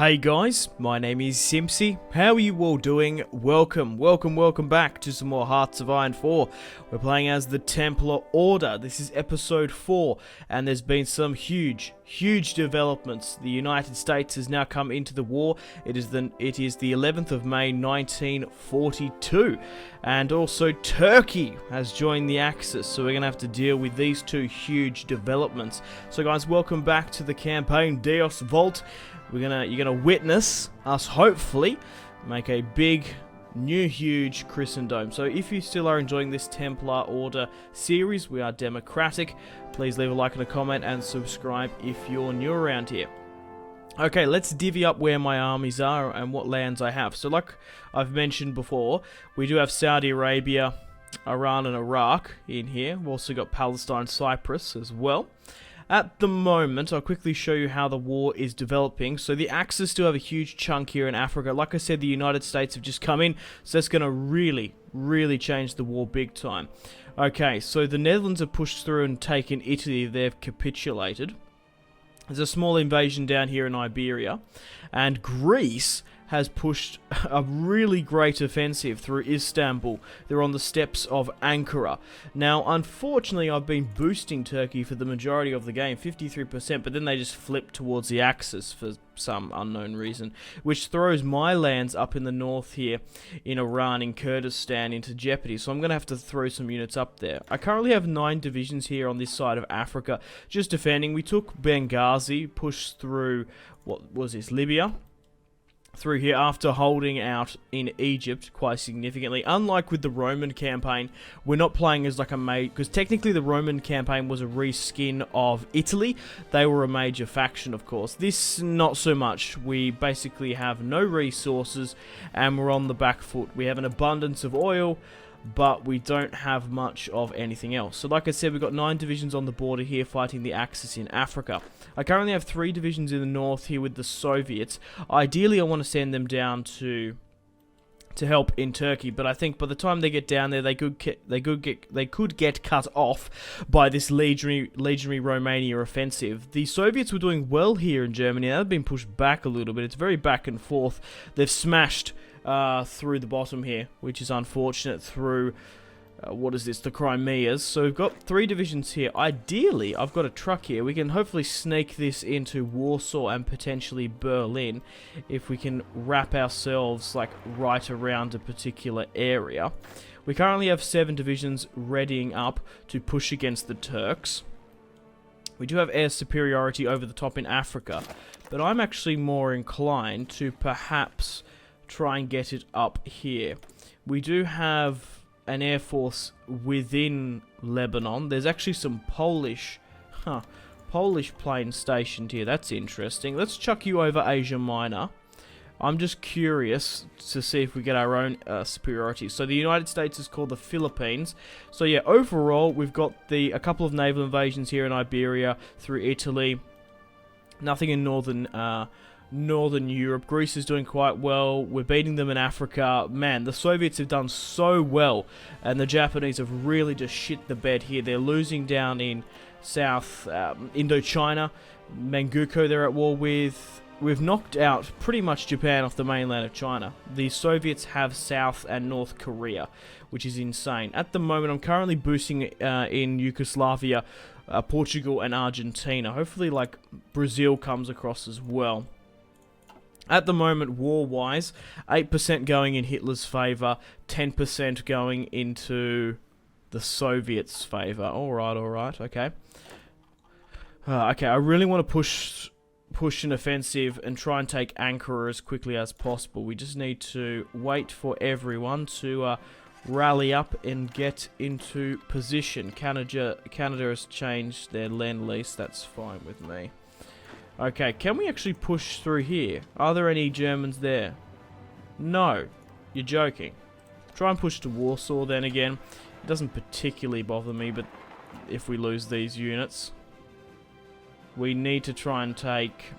Hey guys, my name is Simpzy. How are you all doing? Welcome back to some more Hearts of Iron 4. We're playing as the Templar Order. This is episode 4, and there's been some huge developments. The United States has now come into the war. It is the 11th of May 1942, and also Turkey has joined the Axis, so we're going to have to deal with these two huge developments. So guys, welcome back to the campaign Deus Vult. You're gonna witness us hopefully make a big, new, huge Christendom. So if you still are enjoying this Templar Order series, we are democratic. Please leave a like and a comment and subscribe if you're new around here. Okay, let's divvy up where my armies are and what lands I have. So like I've mentioned before, we do have Saudi Arabia, Iran and Iraq in here. We've also got Palestine, Cyprus as well. At the moment, I'll quickly show you how the war is developing. So the Axis do have a huge chunk here in Africa. Like I said, the United States have just come in, so that's going to really change the war big time. Okay, so the Netherlands have pushed through and taken Italy. They've capitulated. There's a small invasion down here in Iberia. And Greece has pushed a really great offensive through Istanbul. They're on the steps of Ankara. Now, unfortunately, I've been boosting Turkey for the majority of the game, 53%, but then they just flip towards the Axis for some unknown reason, which throws my lands up in the north here in Iran, in Kurdistan, into jeopardy. So I'm going to have to throw some units up there. I currently have 9 divisions here on this side of Africa, just defending. We took Benghazi, pushed through, what was this, Libya? Through here after holding out in Egypt quite significantly. Unlike with the Roman campaign, we're not playing as like a because technically the Roman campaign was a reskin of Italy. They were a major faction, of course. This, not so much. We basically have no resources and we're on the back foot. We have an abundance of oil, but we don't have much of anything else. So like I said, we've got 9 divisions on the border here fighting the Axis in Africa. I currently have 3 divisions in the north here with the Soviets. Ideally, I want to send them down to help in Turkey, but I think by the time they get down there, they could get cut off by this legionary Romania offensive. The Soviets were doing well here in Germany. They've been pushed back a little bit. It's very back and forth. They've smashed through the bottom here, which is unfortunate, through what is this, the Crimeas. So we've got 3 divisions here. Ideally, I've got a truck here. We can hopefully snake this into Warsaw and potentially Berlin if we can wrap ourselves like right around a particular area. We currently have 7 divisions readying up to push against the Turks. We do have air superiority over the top in Africa, but I'm actually more inclined to perhaps try and get it up here. We do have an air force within Lebanon. There's actually some Polish planes stationed here. That's interesting. Let's chuck you over Asia Minor. I'm just curious to see if we get our own superiority. So the United States is called the Philippines. So yeah, overall we've got a couple of naval invasions here in Iberia, through Italy. Nothing in Northern Europe. Greece is doing quite well. We're beating them in Africa. Man, the Soviets have done so well, and the Japanese have really just shit the bed here. They're losing down in South Indochina. Manchukuo they're at war with. We've knocked out pretty much Japan off the mainland of China. The Soviets have South and North Korea, which is insane. At the moment, I'm currently boosting in Yugoslavia, Portugal and Argentina. Hopefully, like, Brazil comes across as well. At the moment, war-wise, 8% going in Hitler's favour, 10% going into the Soviets' favour. Alright, okay. Okay, I really want to push an offensive and try and take Ankara as quickly as possible. We just need to wait for everyone to rally up and get into position. Canada has changed their Lend-Lease. That's fine with me. Okay, can we actually push through here? Are there any Germans there? No. You're joking. Try and push to Warsaw then again. It doesn't particularly bother me, but if we lose these units, we need to try and take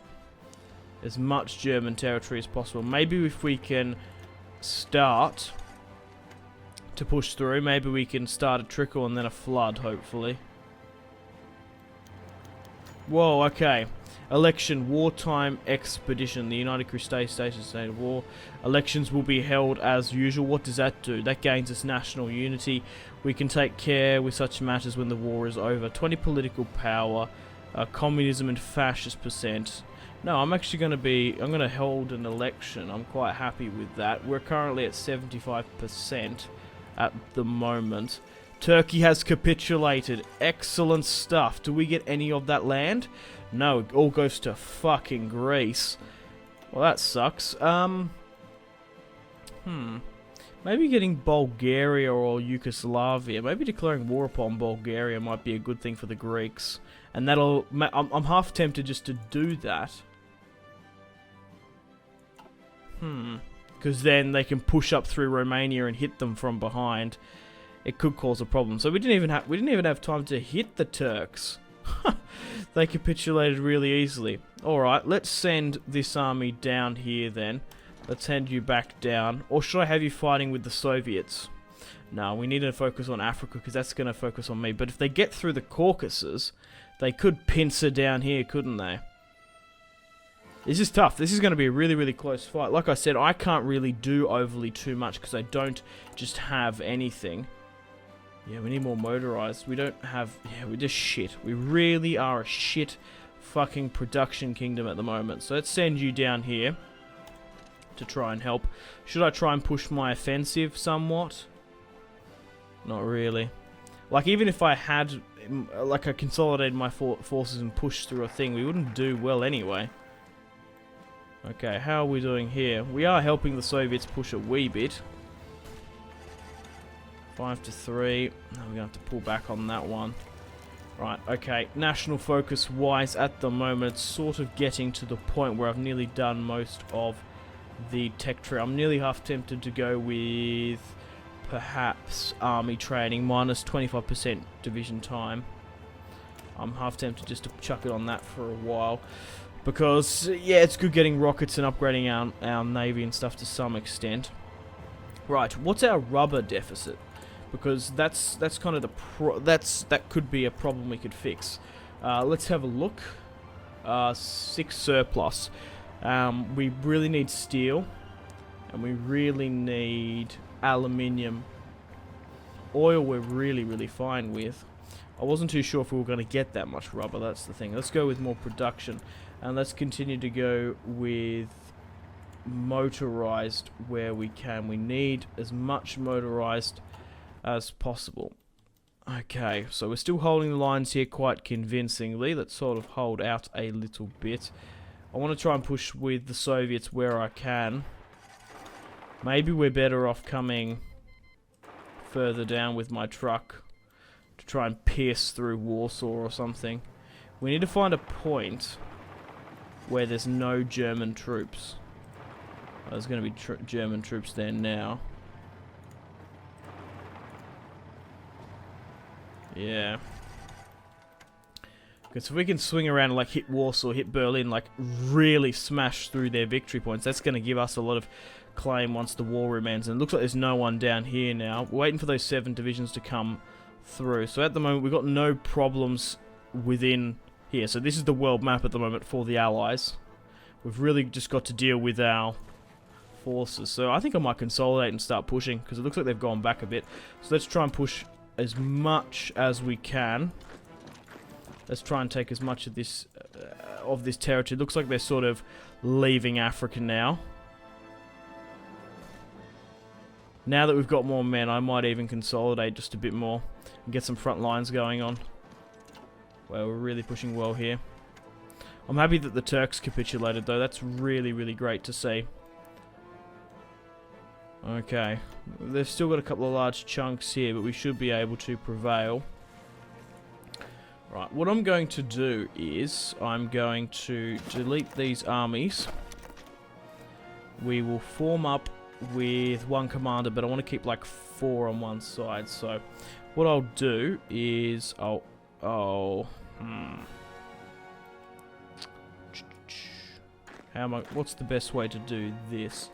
as much German territory as possible. Maybe if we can start to push through, maybe we can start a trickle and then a flood, hopefully. Whoa, okay. Election, wartime expedition. The United Crusades Station state of war. Elections will be held as usual. What does that do? That gains us national unity. We can take care with such matters when the war is over. 20 political power. Communism and fascist percent. No, I'm actually going to hold an election. I'm quite happy with that. We're currently at 75% at the moment. Turkey has capitulated. Excellent stuff. Do we get any of that land? No, it all goes to fucking Greece. Well, that sucks. Maybe getting Bulgaria or Yugoslavia. Maybe declaring war upon Bulgaria might be a good thing for the Greeks. And that'll... I'm half tempted just to do that. Because then they can push up through Romania and hit them from behind. It could cause a problem. So we didn't even have time to hit the Turks. They capitulated really easily. Alright, let's send this army down here then. Let's send you back down. Or should I have you fighting with the Soviets? No, we need to focus on Africa because that's going to focus on me. But if they get through the Caucasus, they could pincer down here, couldn't they? This is tough. This is going to be a really, really close fight. Like I said, I can't really do overly too much because I don't just have anything. Yeah, we need more motorized. We don't have... Yeah, we're just shit. We really are a shit fucking production kingdom at the moment. So let's send you down here to try and help. Should I try and push my offensive somewhat? Not really. Like, even if I had... Like, I consolidated my forces and pushed through a thing, we wouldn't do well anyway. Okay, how are we doing here? We are helping the Soviets push a wee bit. 5-3. Now we're going to have to pull back on that one. Right, okay. National focus wise at the moment, it's sort of getting to the point where I've nearly done most of the tech tree. I'm nearly half tempted to go with perhaps army training minus 25% division time. I'm half tempted just to chuck it on that for a while. Because, yeah, it's good getting rockets and upgrading our navy and stuff to some extent. Right, what's our rubber deficit? Because that's kind of that could be a problem we could fix. Let's have a look. 6 surplus. We really need steel, and we really need aluminium. Oil we're really, really fine with. I wasn't too sure if we were going to get that much rubber, that's the thing. Let's go with more production, and let's continue to go with motorized where we can. We need as much motorized as possible. Okay, so we're still holding the lines here quite convincingly. Let's sort of hold out a little bit. I want to try and push with the Soviets where I can. Maybe we're better off coming further down with my truck to try and pierce through Warsaw or something. We need to find a point where there's no German troops. There's going to be German troops there now. Yeah. Because if we can swing around and like hit Warsaw, hit Berlin, like really smash through their victory points, that's going to give us a lot of claim once the war remains. And it looks like there's no one down here now. We're waiting for those 7 divisions to come through. So at the moment we've got no problems within here. So this is the world map at the moment for the Allies. We've really just got to deal with our forces. So I think I might consolidate and start pushing because it looks like they've gone back a bit. So let's try and push as much as we can. Let's try and take as much of this territory. It looks like they're sort of leaving Africa now. Now that we've got more men, I might even consolidate just a bit more and get some front lines going on. Well, we're really pushing well here. I'm happy that the Turks capitulated though. That's really, really great to see. Okay, they've still got a couple of large chunks here, but we should be able to prevail. Right, what I'm going to do is I'm going to delete these armies. We will form up with one commander, but I want to keep like 4 on one side. So what I'll do is what's the best way to do this?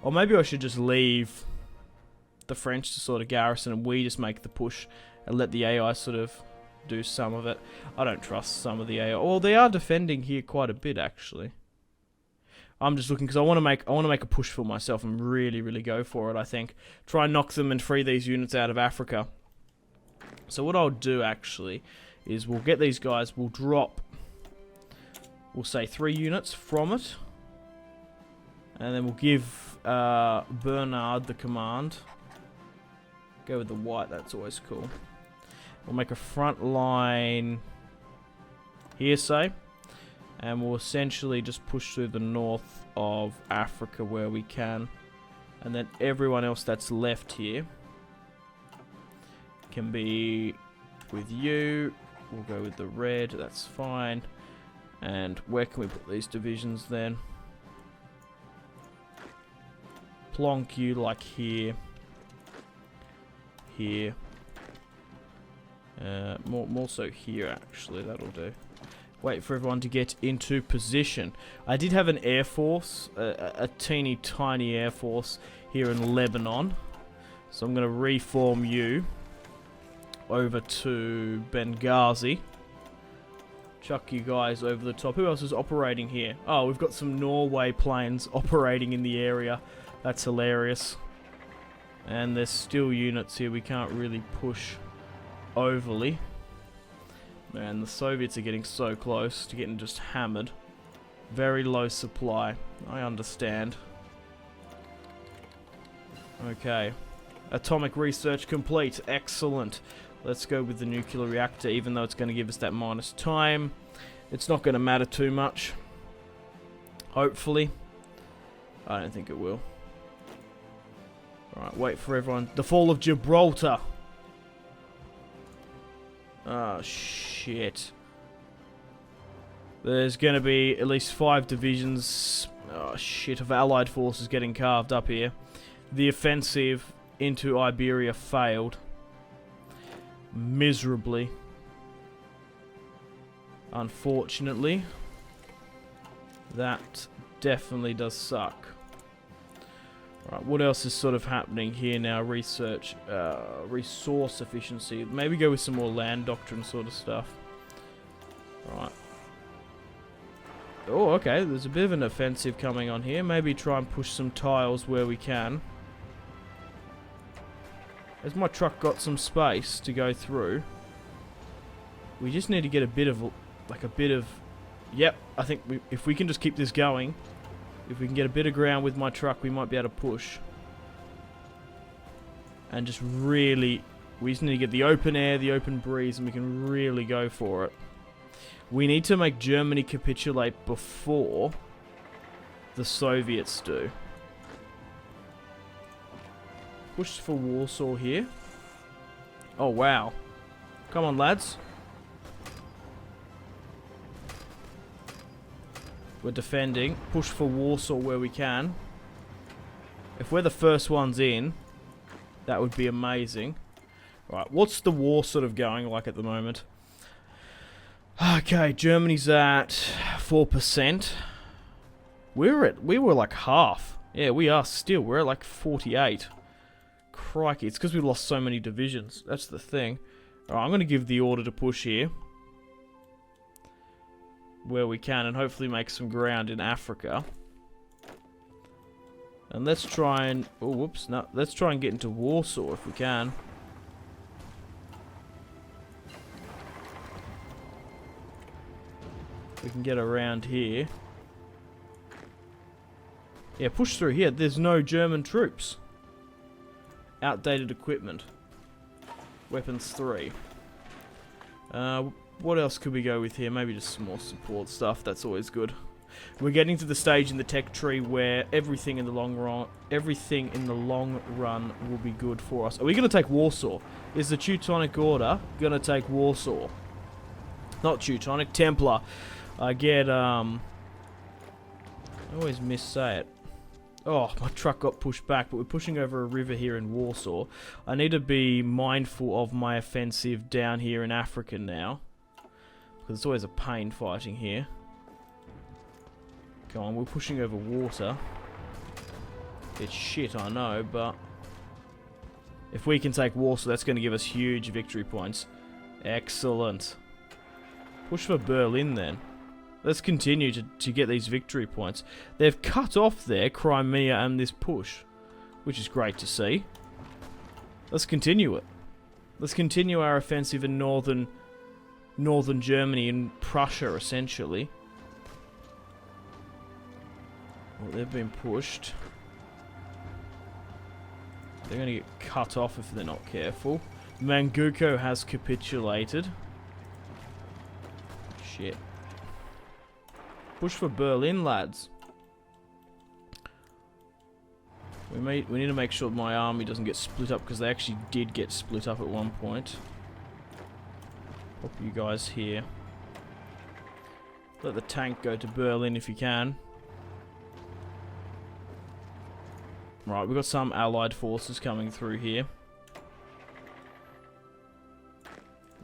Or maybe I should just leave the French to sort of garrison and we just make the push and let the AI sort of do some of it. I don't trust some of the AI. Well, they are defending here quite a bit, actually. I'm just looking because I want to make a push for myself and really go for it. I think try and knock them and free these units out of Africa. So what I'll do actually is we'll get these guys. We'll drop. We'll say 3 units from it, and then we'll give Bernard the command. Go with the white. That's always cool. We'll make a front line here, say. And we'll essentially just push through the north of Africa where we can. And then everyone else that's left here can be with you. We'll go with the red, that's fine. And where can we put these divisions then? Plonk you like here. Here. More so here actually, that'll do. Wait for everyone to get into position. I did have an air force, a teeny tiny air force here in Lebanon. So I'm going to reform you over to Benghazi. Chuck you guys over the top. Who else is operating here? Oh, we've got some Norway planes operating in the area. That's hilarious. And there's still units here we can't really push overly. Man, the Soviets are getting so close to getting just hammered. Very low supply. I understand. Okay. Atomic research complete. Excellent. Let's go with the nuclear reactor, even though it's going to give us that minus time. It's not going to matter too much. Hopefully. I don't think it will. Alright, wait for everyone. The fall of Gibraltar. Oh, shit. There's going to be at least 5 divisions, oh shit, of Allied forces getting carved up here. The offensive into Iberia failed. Miserably. Unfortunately. That definitely does suck. Right, what else is sort of happening here now? Research, resource efficiency. Maybe go with some more land doctrine sort of stuff. Right. Oh, okay. There's a bit of an offensive coming on here. Maybe try and push some tiles where we can. Has my truck got some space to go through? We just need to get a bit of, Yep, I think if we can just keep this going, if we can get a bit of ground with my truck, we might be able to push. And just really, we just need to get the open air, the open breeze, and we can really go for it. We need to make Germany capitulate before the Soviets do. Push for Warsaw here. Oh, wow. Come on, lads. We're defending. Push for Warsaw where we can. If we're the first ones in, that would be amazing. Right, what's the war sort of going like at the moment? Okay, Germany's at 4%. We were like half. Yeah, we are still. We're at like 48. Crikey, it's because we lost so many divisions. That's the thing. Alright, I'm going to give the order to push here. Where we can, and hopefully make some ground in Africa. And let's try and... Oh, whoops. No, let's try and get into Warsaw if we can. We can get around here. Yeah, push through here. There's no German troops. Outdated equipment. Weapons 3. What else could we go with here? Maybe just some more support stuff. That's always good. We're getting to the stage in the tech tree where everything in the long run will be good for us. Are we going to take Warsaw? Is the Teutonic Order going to take Warsaw? Not Teutonic, Templar. I get, I always missay it. Oh, my truck got pushed back, but we're pushing over a river here in Warsaw. I need to be mindful of my offensive down here in Africa now. Because it's always a pain fighting here. Come on, we're pushing over water. It's shit, I know, but... if we can take Warsaw, that's going to give us huge victory points. Excellent. Push for Berlin then. Let's continue to get these victory points. They've cut off their Crimea and this push, which is great to see. Let's continue it. Let's continue our offensive in northern Germany and Prussia, essentially. Well, they've been pushed. They're going to get cut off if they're not careful. Manchukuo has capitulated. Shit. Push for Berlin, lads. We need to make sure my army doesn't get split up, because they actually did get split up at one point. Pop you guys here. Let the tank go to Berlin if you can. Right, we've got some allied forces coming through here.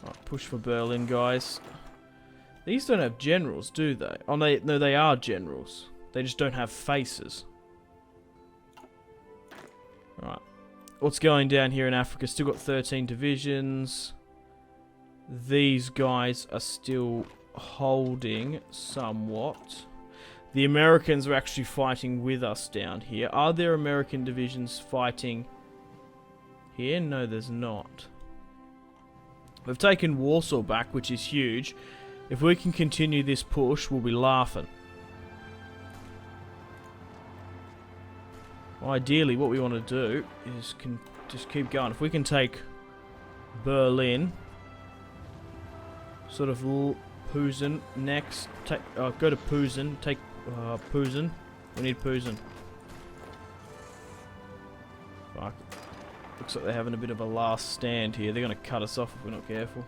Right, push for Berlin, guys. These don't have generals, do they? Oh, no, they are generals. They just don't have faces. Right. What's going down here in Africa? Still got 13 divisions. These guys are still holding somewhat. The Americans are actually fighting with us down here. Are there American divisions fighting here? No, there's not. We've taken Warsaw back, which is huge. If we can continue this push, we'll be laughing. Ideally, what we want to do is just keep going. If we can take Berlin, sort of Posen next. Go to Posen. Take Posen. We need Posen. Fuck. Looks like they're having a bit of a last stand here. They're going to cut us off if we're not careful.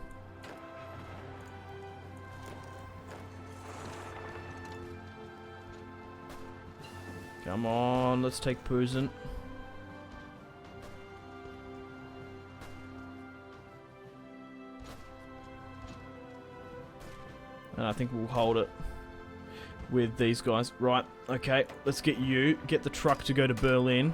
Come on, let's take Posen. And I think we'll hold it with these guys. Right, okay, let's get the truck to go to Berlin.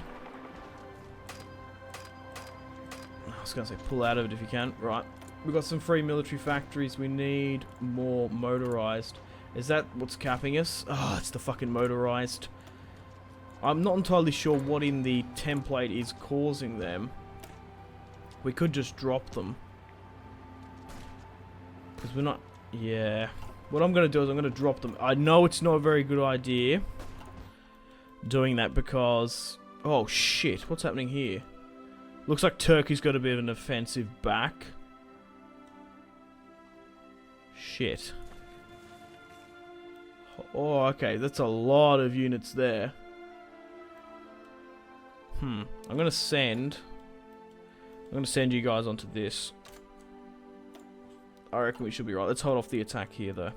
I was going to say pull out of it if you can. Right, we've got some free military factories. We need more motorized. Is that what's capping us? Oh, it's the fucking motorized. I'm not entirely sure what in the template is causing them. We could just drop them. Because we're not... Yeah. What I'm going to do is I'm going to drop them. I know it's not a very good idea doing that because... Oh, shit. What's happening here? Looks like Turkey's got a bit of an offensive back. Shit. Oh, okay. That's a lot of units there. I'm gonna send you guys onto this. I reckon we should be right. Let's hold off the attack here, though.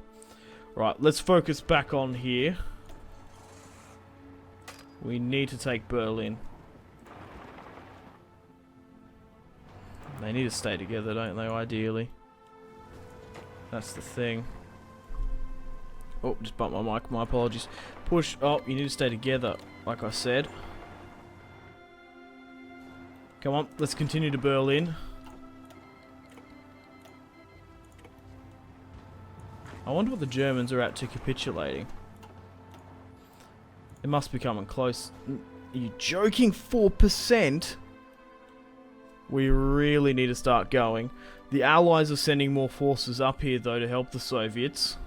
Right, let's focus back on here. We need to take Berlin. They need to stay together, don't they, ideally? That's the thing. Oh, just bumped my mic. My apologies. Push. Oh, you need to stay together, like I said. Come on, let's continue to Berlin. I wonder what the Germans are at to capitulating. It must be coming close. Are you joking? 4%? We really need to start going. The Allies are sending more forces up here, though, to help the Soviets.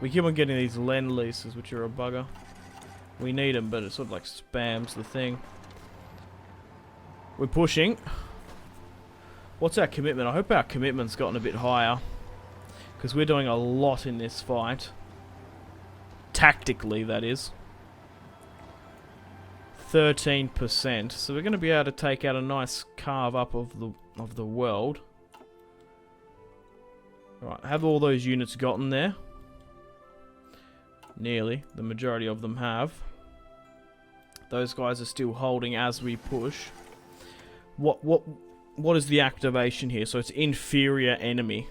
We keep on getting these Lend-Leases, which are a bugger. We need them, but it sort of like spams the thing. We're pushing. What's our commitment? I hope our commitment's gotten a bit higher. Because we're doing a lot in this fight. Tactically, that is. 13%. So we're going to be able to take out a nice carve up of the world. Alright, have all those units gotten there? Nearly. The majority of them have. Those guys are still holding as we push. What is the activation here? So it's inferior enemy.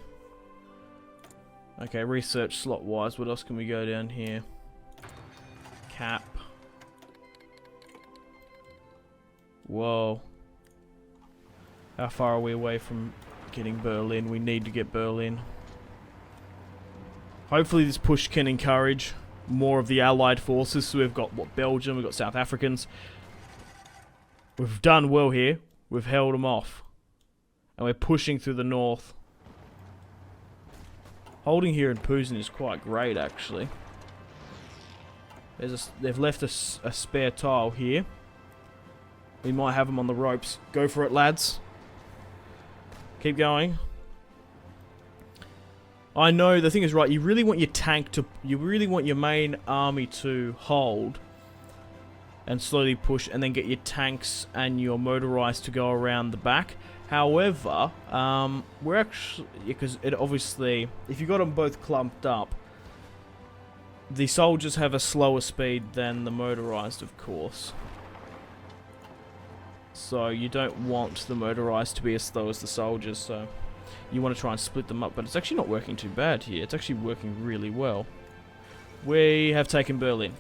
Okay, research slot wise. What else can we go down here? Cap. How far are we away from getting Berlin? We need to get Berlin. Hopefully this push can encourage more of the Allied forces. So we've got, what, Belgium, we've got South Africans. We've done well here. We've held them off. And we're pushing through the north. Holding here in Posen is quite great, actually. They've left us a spare tile here. We might have them on the ropes. Go for it, lads. Keep going. I know, the thing is, right, you really want your tank to... You really want your main army to hold. And slowly push, and then get your tanks and your motorized to go around the back. However, we're actually... Because it obviously... If you got them both clumped up, the soldiers have a slower speed than the motorized, of course. So you don't want the motorized to be as slow as the soldiers, so... You want to try and split them up, but it's actually not working too bad here. It's actually working really well. We have taken Berlin.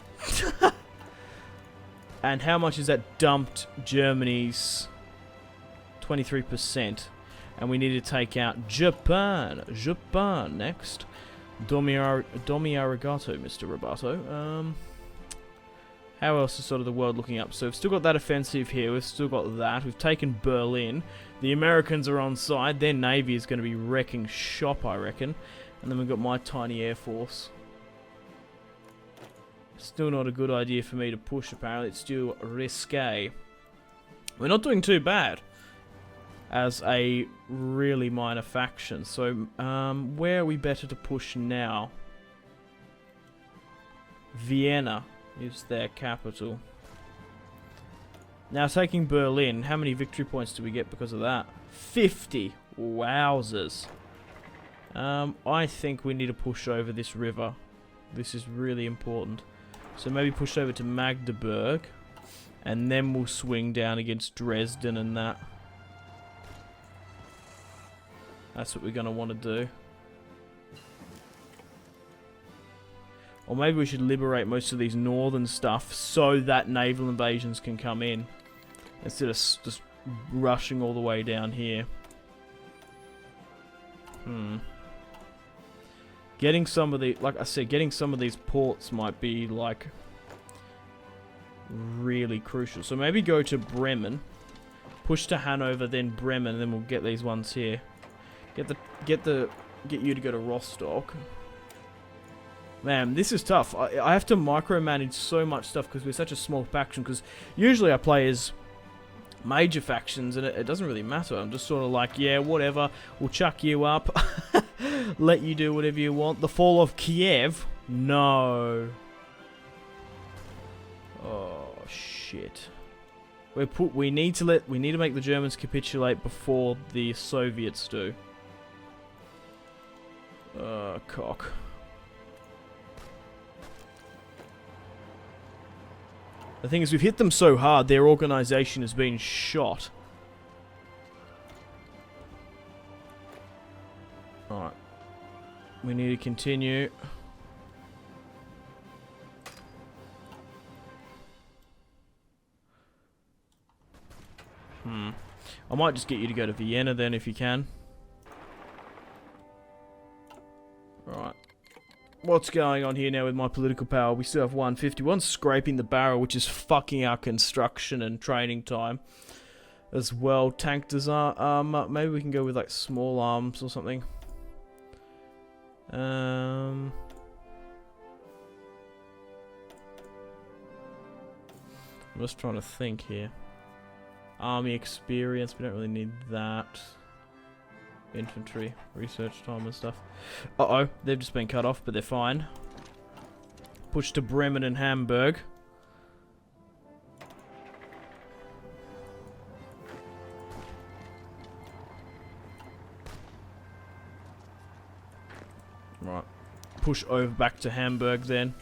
And how much is that dumped Germany's 23%? And we need to take out Japan. Japan next. Domi arigato, Mr. Roboto. How else is sort of the world looking up? So we've still got that offensive here. We've still got that. We've taken Berlin. The Americans are on side. Their navy is going to be wrecking shop, I reckon. And then we've got my tiny air force. Still not a good idea for me to push, apparently. It's still risque. We're not doing too bad as a really minor faction. So, where are we better to push now? Vienna is their capital. Now, taking Berlin, how many victory points do we get because of that? 50! Wowzers. I think we need to push over this river. This is really important. So maybe push over to Magdeburg, and then we'll swing down against Dresden and that. That's what we're going to want to do. Or maybe we should liberate most of these northern stuff so that naval invasions can come in, instead of just rushing all the way down here. Getting some of the, like I said, getting some of these ports might be, like, really crucial. So maybe go to Bremen, push to Hanover, then Bremen, and then we'll get these ones here. Get you to go to Rostock. Man, this is tough. I have to micromanage so much stuff because we're such a small faction. Because usually I play as major factions and it doesn't really matter. I'm just sort of like, yeah, whatever. We'll chuck you up. Let you do whatever you want. The fall of Kiev? No. Oh, shit. We need to make the Germans capitulate before the Soviets do. Cock. The thing is, we've hit them so hard, their organization has been shot. Alright. We need to continue. I might just get you to go to Vienna then, if you can. Right. What's going on here now with my political power? We still have 151 scraping the barrel, which is fucking our construction and training time as well. Tank design. Maybe we can go with like small arms or something. I'm just trying to think here. Army experience, we don't really need that. Infantry, research time and stuff. Uh-oh, they've just been cut off, but they're fine. Push to Bremen and Hamburg. Right. Push over back to Hamburg then.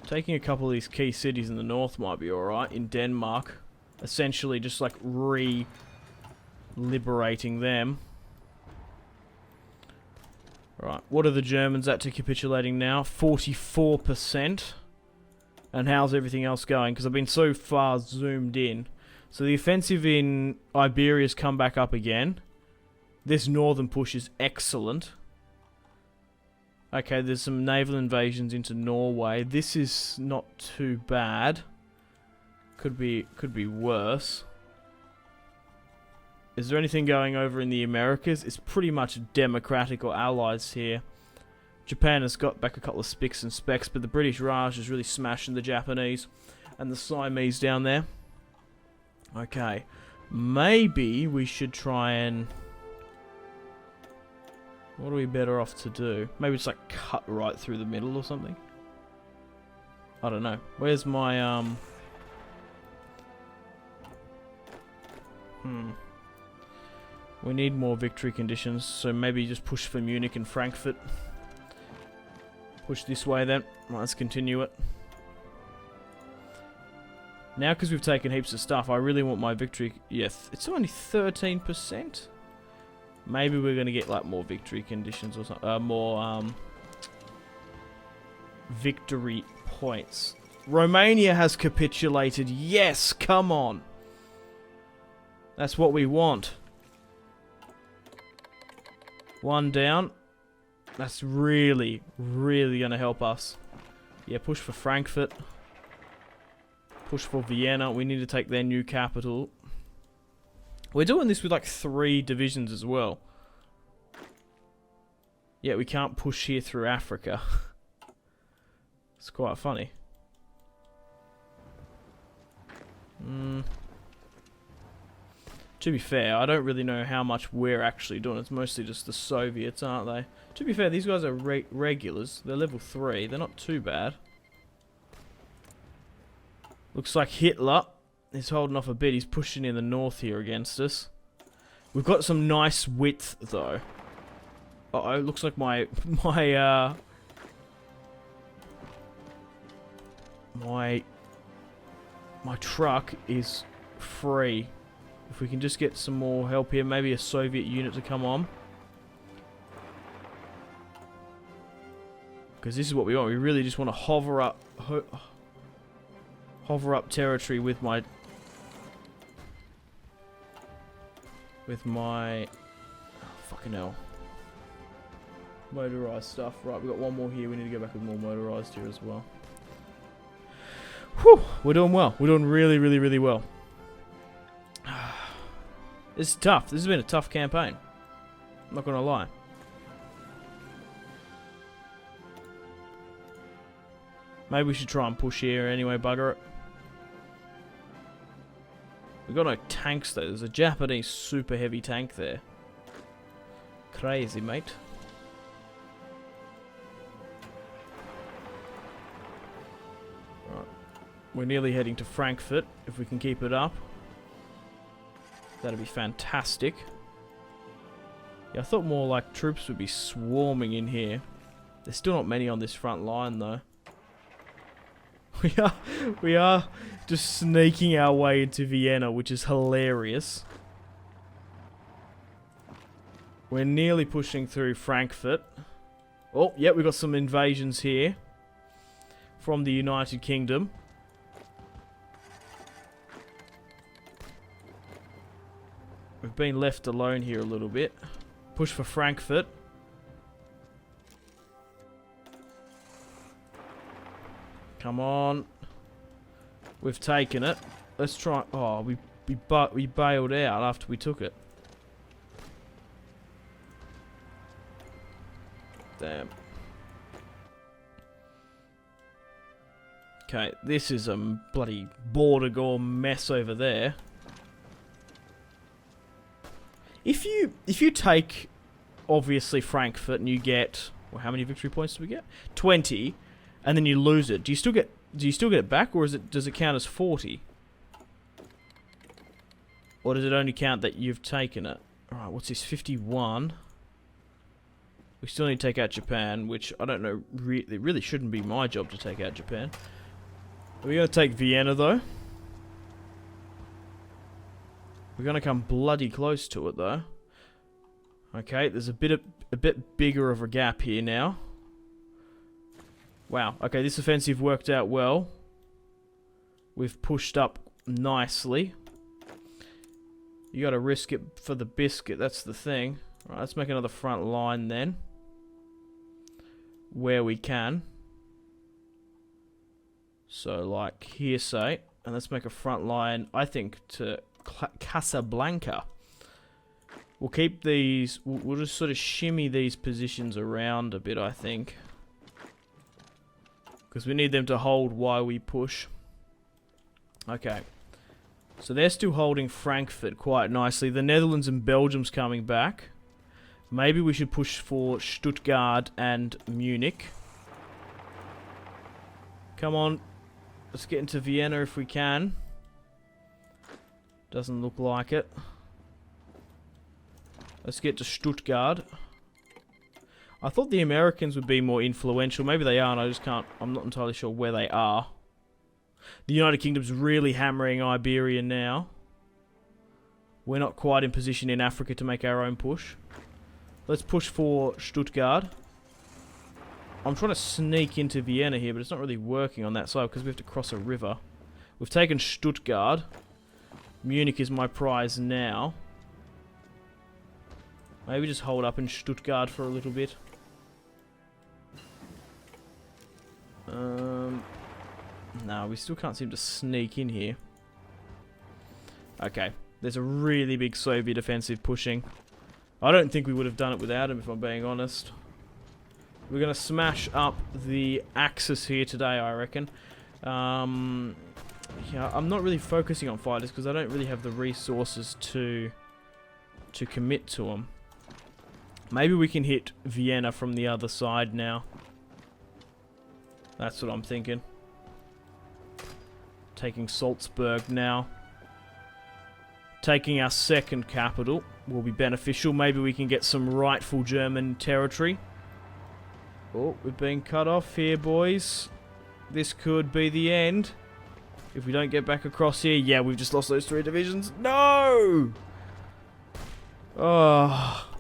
Taking a couple of these key cities in the north might be alright. In Denmark. Essentially just like liberating them. Right, what are the Germans at to capitulating now? 44%. And how's everything else going? Because I've been so far zoomed in. So the offensive in Iberia's come back up again. This northern push is excellent. Okay, there's some naval invasions into Norway. This is not too bad. Could be worse. Is there anything going over in the Americas? It's pretty much democratic or allies here. Japan has got back a couple of spics and specks, but the British Raj is really smashing the Japanese and the Siamese down there. Okay, maybe we should try and... What are we better off to do? Maybe just like cut right through the middle or something? I don't know. Where's my, We need more victory conditions, so maybe just push for Munich and Frankfurt. Push this way then. Right, let's continue it. Now, because we've taken heaps of stuff, I really want my victory... Yes, it's only 13%. Maybe we're going to get like more victory conditions or something. More victory points. Romania has capitulated. Yes, come on. That's what we want. One down. That's really, really going to help us. Yeah, push for Frankfurt. Push for Vienna. We need to take their new capital. We're doing this with like 3 divisions as well. Yeah, we can't push here through Africa. It's quite funny. To be fair, I don't really know how much we're actually doing. It's mostly just the Soviets, aren't they? To be fair, these guys are regulars. They're level 3. They're not too bad. Looks like Hitler is holding off a bit. He's pushing in the north here against us. We've got some nice width, though. Uh-oh, looks like my truck is free. If we can just get some more help here, maybe a Soviet unit to come on. Because this is what we want. We really just want to hover up territory with my... oh, fucking hell. Motorized stuff. Right, we've got one more here. We need to go back with more motorized here as well. Whew, we're doing well. We're doing really, really, really well. This is tough. This has been a tough campaign. I'm not going to lie. Maybe we should try and push here anyway, bugger it. We've got no tanks though. There's a Japanese super heavy tank there. Crazy, mate. Right. We're nearly heading to Frankfurt, if we can keep it up. That'd be fantastic. Yeah, I thought more like troops would be swarming in here. There's still not many on this front line though. We are just sneaking our way into Vienna, which is hilarious. We're nearly pushing through Frankfurt. Oh, yeah, we've got some invasions here from the United Kingdom. We've been left alone here a little bit. Push for Frankfurt. Come on. We've taken it. Let's try... Oh, we bailed out after we took it. Damn. Okay, this is a bloody border gore mess over there. If you take, obviously, Frankfurt and you get... Well, how many victory points do we get? 20, and then you lose it. Do you still get it back, or does it count as 40? Or does it only count that you've taken it? Alright, what's this? 51. We still need to take out Japan, which I don't know, it really shouldn't be my job to take out Japan. We're going to take Vienna, though. We're going to come bloody close to it, though. Okay, there's a bit bigger of a gap here now. Wow, okay, this offensive worked out well. We've pushed up nicely. You gotta risk it for the biscuit, that's the thing. Right, let's make another front line then. Where we can. So, like here, say. And let's make a front line, I think, to Casablanca. We'll keep these... We'll just sort of shimmy these positions around a bit, I think. Because we need them to hold while we push. Okay. So they're still holding Frankfurt quite nicely. The Netherlands and Belgium's coming back. Maybe we should push for Stuttgart and Munich. Come on. Let's get into Vienna if we can. Doesn't look like it. Let's get to Stuttgart. I thought the Americans would be more influential. Maybe they are, and I just can't... I'm not entirely sure where they are. The United Kingdom's really hammering Iberia now. We're not quite in position in Africa to make our own push. Let's push for Stuttgart. I'm trying to sneak into Vienna here, but it's not really working on that side because we have to cross a river. We've taken Stuttgart. Munich is my prize now. Maybe just hold up in Stuttgart for a little bit. No, we still can't seem to sneak in here. Okay, there's a really big Soviet offensive pushing. I don't think we would have done it without him, if I'm being honest. We're going to smash up the Axis here today, I reckon. Yeah, I'm not really focusing on fighters because I don't really have the resources to commit to them. Maybe we can hit Vienna from the other side now. That's what I'm thinking. Taking Salzburg now. Taking our second capital will be beneficial. Maybe we can get some rightful German territory. Oh, we're being cut off here, boys. This could be the end. If we don't get back across here. Yeah, we've just lost those 3 divisions. No! Oh.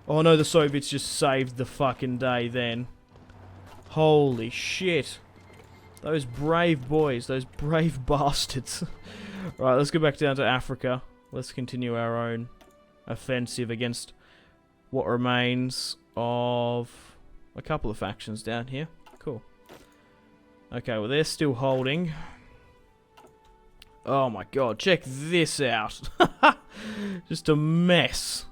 Oh no, the Soviets just saved the fucking day then. Holy shit. Those brave boys. Those brave bastards. Right, let's go back down to Africa. Let's continue our own offensive against what remains of a couple of factions down here. Cool. Okay, well they're still holding. Oh my god, check this out. Just a mess.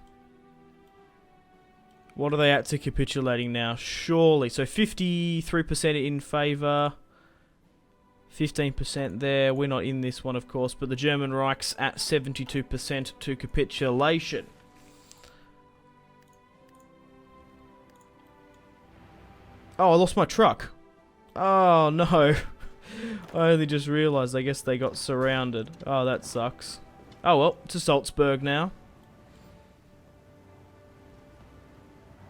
What are they at to capitulating now? Surely. So 53% in favour. 15% there. We're not in this one, of course. But the German Reich's at 72% to capitulation. Oh, I lost my truck. Oh, no. I only just realised. I guess they got surrounded. Oh, that sucks. Oh, well. To Salzburg now.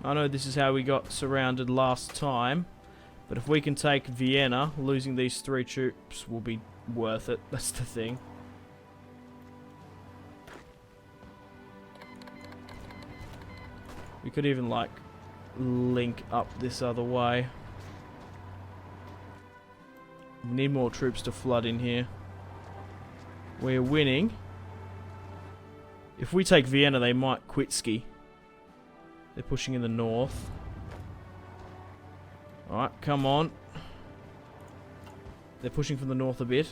I know this is how we got surrounded last time. But if we can take Vienna, losing these 3 troops will be worth it. That's the thing. We could even, like, link up this other way. We need more troops to flood in here. We're winning. If we take Vienna, they might quit ski. They're pushing in the north. Alright, come on. They're pushing from the north a bit.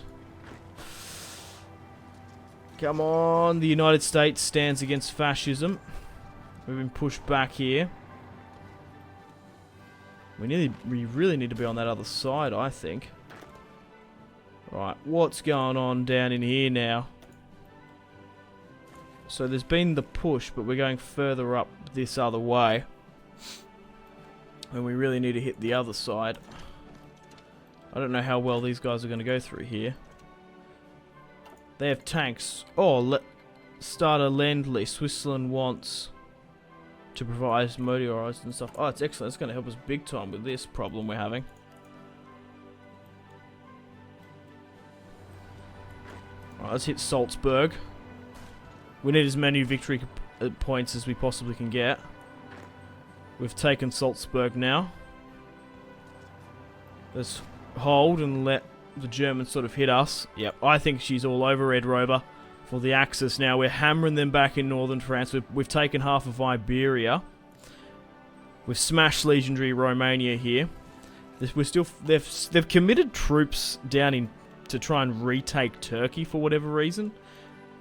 Come on. The United States stands against fascism. We've been pushed back here. We really need to be on that other side, I think. Right, what's going on down in here now? So there's been the push, but we're going further up this other way. And we really need to hit the other side. I don't know how well these guys are going to go through here. They have tanks. Oh, start a Lend-Lease. Switzerland wants to provide motorized and stuff. Oh, it's excellent. It's going to help us big time with this problem we're having. Alright, let's hit Salzburg. We need as many victory points as we possibly can get. We've taken Salzburg now. Let's hold and let the Germans sort of hit us. Yep, I think she's all over Red Rover for the Axis now. We're hammering them back in northern France. We've taken half of Iberia. We've smashed Legionary Romania here. They've committed troops down in to try and retake Turkey for whatever reason.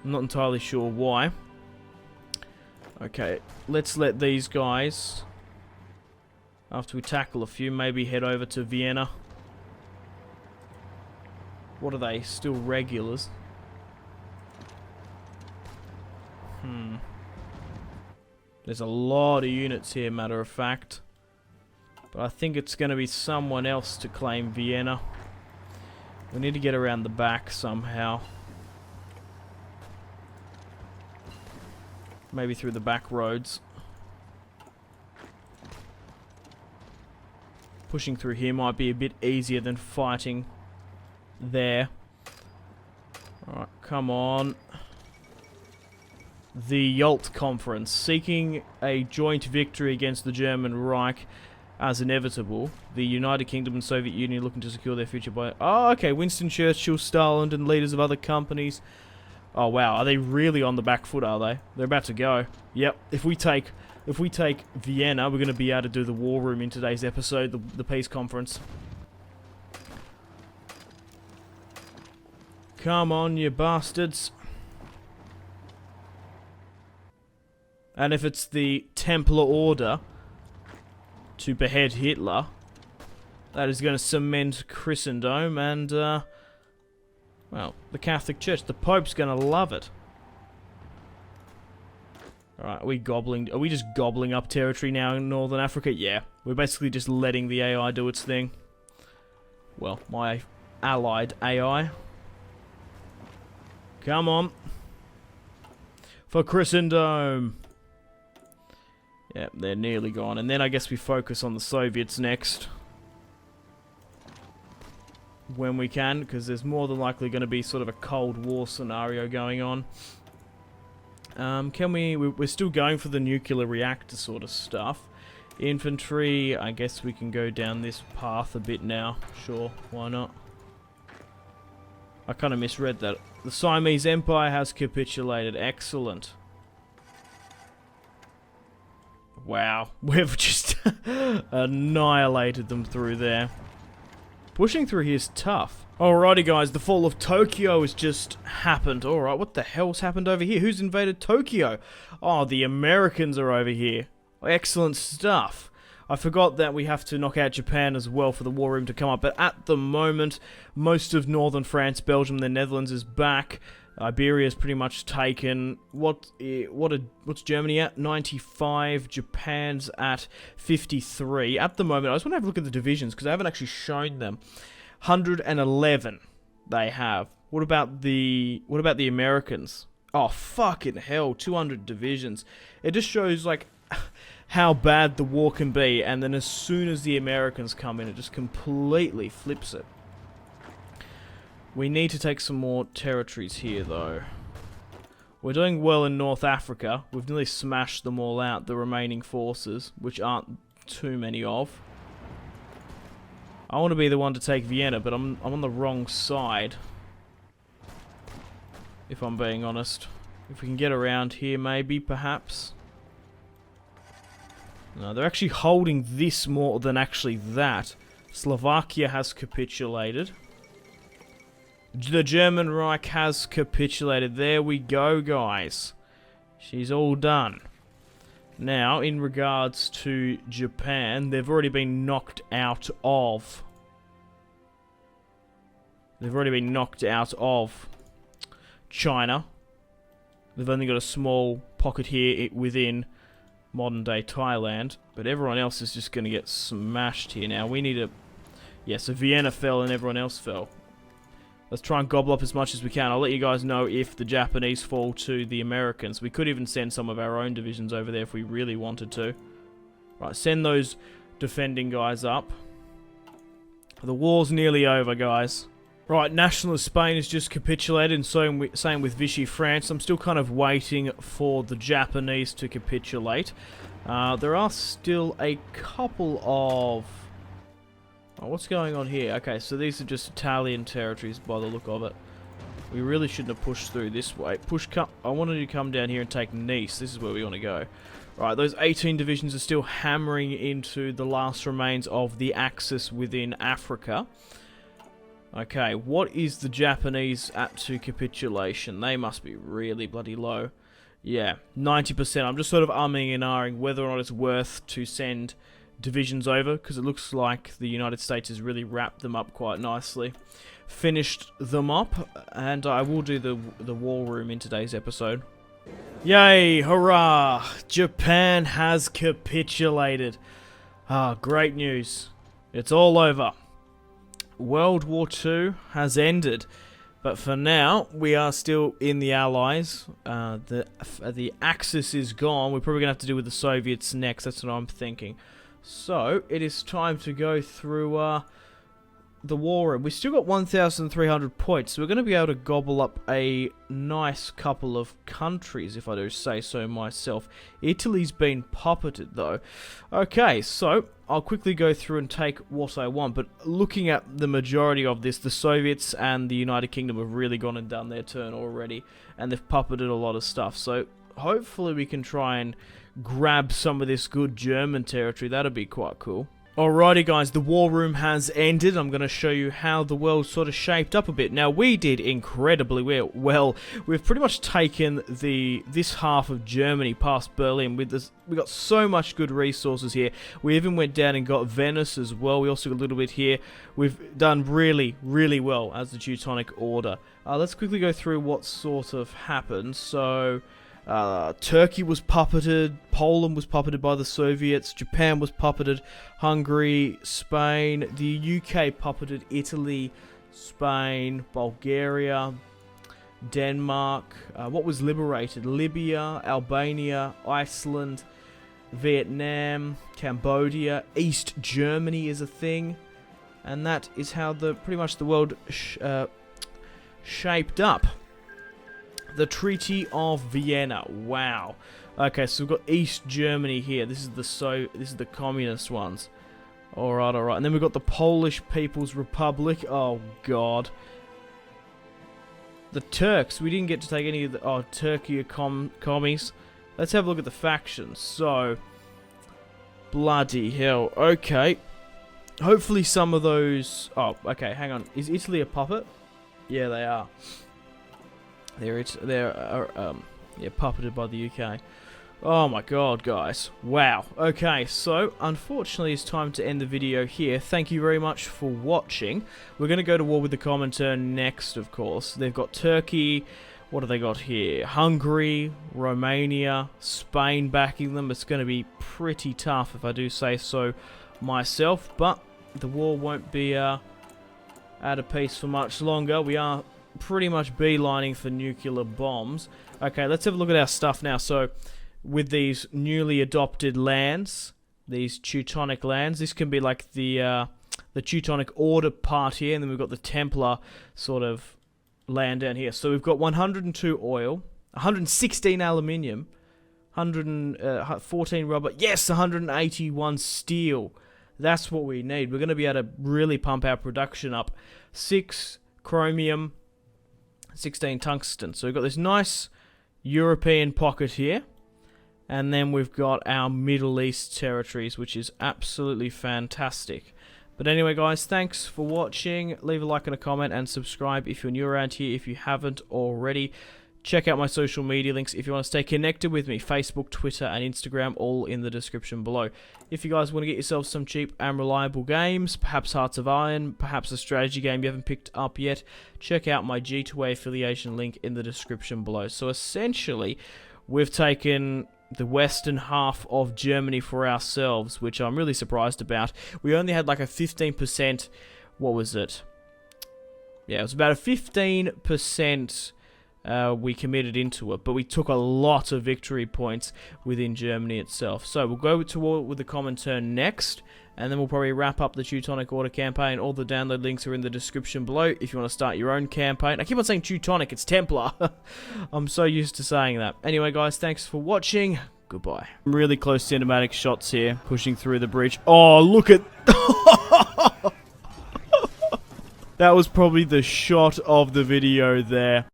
I'm not entirely sure why. Okay, let's let these guys, after we tackle a few, maybe head over to Vienna. What are they? Still regulars? There's a lot of units here, matter of fact. But I think it's going to be someone else to claim Vienna. We need to get around the back somehow. Maybe through the back roads. Pushing through here might be a bit easier than fighting there. Alright, come on. The Yalt Conference, seeking a joint victory against the German Reich as inevitable. The United Kingdom and Soviet Union looking to secure their future by... Oh, okay, Winston Churchill, Stalin, and leaders of other companies. Oh, wow, are they really on the back foot, are they? They're about to go. Yep, if we take Vienna, we're going to be able to do the war room in today's episode, the peace conference. Come on, you bastards. And if it's the Templar order to behead Hitler, that is going to cement Christendom and, well, the Catholic Church. The Pope's going to love it. Alright, are we just gobbling up territory now in Northern Africa? Yeah, we're basically just letting the AI do its thing. Well, my allied AI. Come on. For Christendom. Yep, they're nearly gone. And then I guess we focus on the Soviets next. When we can, because there's more than likely going to be sort of a Cold War scenario going on. We're still going for the nuclear reactor sort of stuff. Infantry, I guess we can go down this path a bit now. Sure, why not? I kind of misread that. The Siamese Empire has capitulated. Excellent. Wow, we've just annihilated them through there. Pushing through here is tough. Alrighty guys, the fall of Tokyo has just happened. Alright, what the hell's happened over here? Who's invaded Tokyo? Oh, the Americans are over here. Excellent stuff. I forgot that we have to knock out Japan as well for the war room to come up, but at the moment, most of northern France, Belgium, the Netherlands is back. Iberia is pretty much taken. What's Germany at? 95. Japan's at 53. At the moment, I just want to have a look at the divisions because I haven't actually shown them. 111 they have. What about the Americans? Oh, fucking hell, 200 divisions. It just shows like how bad the war can be, and then as soon as the Americans come in, it just completely flips it. We need to take some more territories here, though. We're doing well in North Africa. We've nearly smashed them all out, the remaining forces, which aren't too many of. I want to be the one to take Vienna, but I'm on the wrong side. If I'm being honest. If we can get around here, maybe, perhaps. No, they're actually holding this more than actually that. Slovakia has capitulated. The German Reich has capitulated. There we go, guys. She's all done. Now, in regards to Japan, they've already been knocked out of... China. They've only got a small pocket here within modern-day Thailand. But everyone else is just going to get smashed here now. We need a... Yeah, so Vienna fell and everyone else fell. Let's try and gobble up as much as we can. I'll let you guys know if the Japanese fall to the Americans. We could even send some of our own divisions over there if we really wanted to. Right, send those defending guys up. The war's nearly over, guys. Right, Nationalist Spain has just capitulated, and same with Vichy France. I'm still kind of waiting for the Japanese to capitulate. There are still a couple of... Oh, what's going on here? Okay, so these are just Italian territories by the look of it. We really shouldn't have pushed through this way. I wanted to come down here and take Nice. This is where we want to go. Right, those 18 divisions are still hammering into the last remains of the Axis within Africa. Okay, what is the Japanese at to capitulation? They must be really bloody low. Yeah, 90%. I'm just sort of umming and ahhing whether or not it's worth to send divisions over, because it looks like the United States has really wrapped them up quite nicely. Finished them up, and I will do the war room in today's episode. Yay, hurrah! Japan has capitulated. Ah, great news. It's all over. World War II has ended. But for now, we are still in the Allies. The Axis is gone. We're probably going to have to deal with the Soviets next. That's what I'm thinking. So, it is time to go through the war room. We've still got 1,300 points, so we're going to be able to gobble up a nice couple of countries, if I do say so myself. Italy's been puppeted, though. Okay, so I'll quickly go through and take what I want, but looking at the majority of this, the Soviets and the United Kingdom have really gone and done their turn already, and they've puppeted a lot of stuff, so hopefully we can try and grab some of this good German territory. That'd be quite cool. Alrighty guys, the war room has ended. I'm going to show you how the world sort of shaped up a bit. Now, we did incredibly well. We've pretty much taken this half of Germany past Berlin. We got so much good resources here. We even went down and got Venice as well. We also got a little bit here. We've done really, really well as the Teutonic Order. Let's quickly go through what sort of happened. So, Turkey was puppeted, Poland was puppeted by the Soviets, Japan was puppeted, Hungary, Spain, the UK puppeted Italy, Spain, Bulgaria, Denmark, what was liberated? Libya, Albania, Iceland, Vietnam, Cambodia, East Germany is a thing, and that is how pretty much the world shaped up. The Treaty of Vienna. Wow. Okay, so we've got East Germany here. This is the communist ones. Alright, alright. And then we've got the Polish People's Republic. Oh, God. The Turks. We didn't get to take any of the... Oh, Turkey are commies. Let's have a look at the factions. So... Bloody hell. Okay. Hopefully some of those... Oh, okay, hang on. Is Italy a puppet? Yeah, they are. They're puppeted by the UK. Oh my god, guys. Wow. Okay, so, unfortunately, it's time to end the video here. Thank you very much for watching. We're going to go to war with the Comintern next, of course. They've got Turkey. What have they got here? Hungary, Romania, Spain backing them. It's going to be pretty tough, if I do say so myself. But the war won't be out of peace for much longer. We are pretty much beelining for nuclear bombs. Okay, let's have a look at our stuff now. So, with these newly adopted lands, these Teutonic lands, this can be like the Teutonic Order part here, and then we've got the Templar sort of land down here. So we've got 102 oil, 116 aluminium, 114 rubber, yes, 181 steel. That's what we need. We're going to be able to really pump our production up. 6 chromium, 16 tungsten. So we've got this nice European pocket here. And then we've got our Middle East territories, which is absolutely fantastic. But anyway, guys, thanks for watching. Leave a like and a comment and subscribe if you're new around here if you haven't already. Check out my social media links if you want to stay connected with me. Facebook, Twitter, and Instagram, all in the description below. If you guys want to get yourselves some cheap and reliable games, perhaps Hearts of Iron, perhaps a strategy game you haven't picked up yet, check out my G2A affiliation link in the description below. So essentially, we've taken the western half of Germany for ourselves, which I'm really surprised about. We only had like a 15%, what was it? Yeah, it was about a 15%... we committed into it, but we took a lot of victory points within Germany itself. So we'll go to war with the Comintern next, and then we'll probably wrap up the Teutonic Order campaign. All the download links are in the description below if you want to start your own campaign. I keep on saying Teutonic, it's Templar. I'm so used to saying that. Anyway, guys, thanks for watching. Goodbye. Really close cinematic shots here, pushing through the bridge. Oh, look at... That was probably the shot of the video there.